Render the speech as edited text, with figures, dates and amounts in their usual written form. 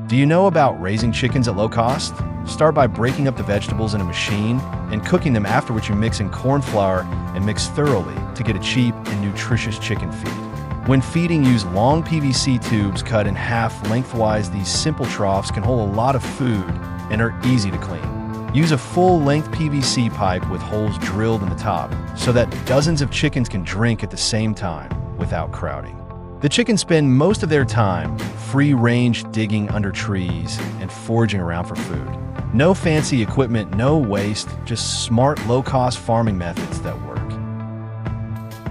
Do you know about raising chickens at low cost? Start by breaking up the vegetables in a machine and cooking them, after which you mix in corn flour and mix thoroughly to get a cheap and nutritious chicken feed. When feeding, use long PVC tubes cut in half lengthwise. These simple troughs can hold a lot of food and are easy to clean. Use a full-length PVC pipe with holes drilled in the top so that dozens of chickens can drink at the same time without crowding. The chickens spend most of their time free-range, digging under trees and foraging around for food. No fancy equipment, no waste, just smart, low-cost farming methods that work.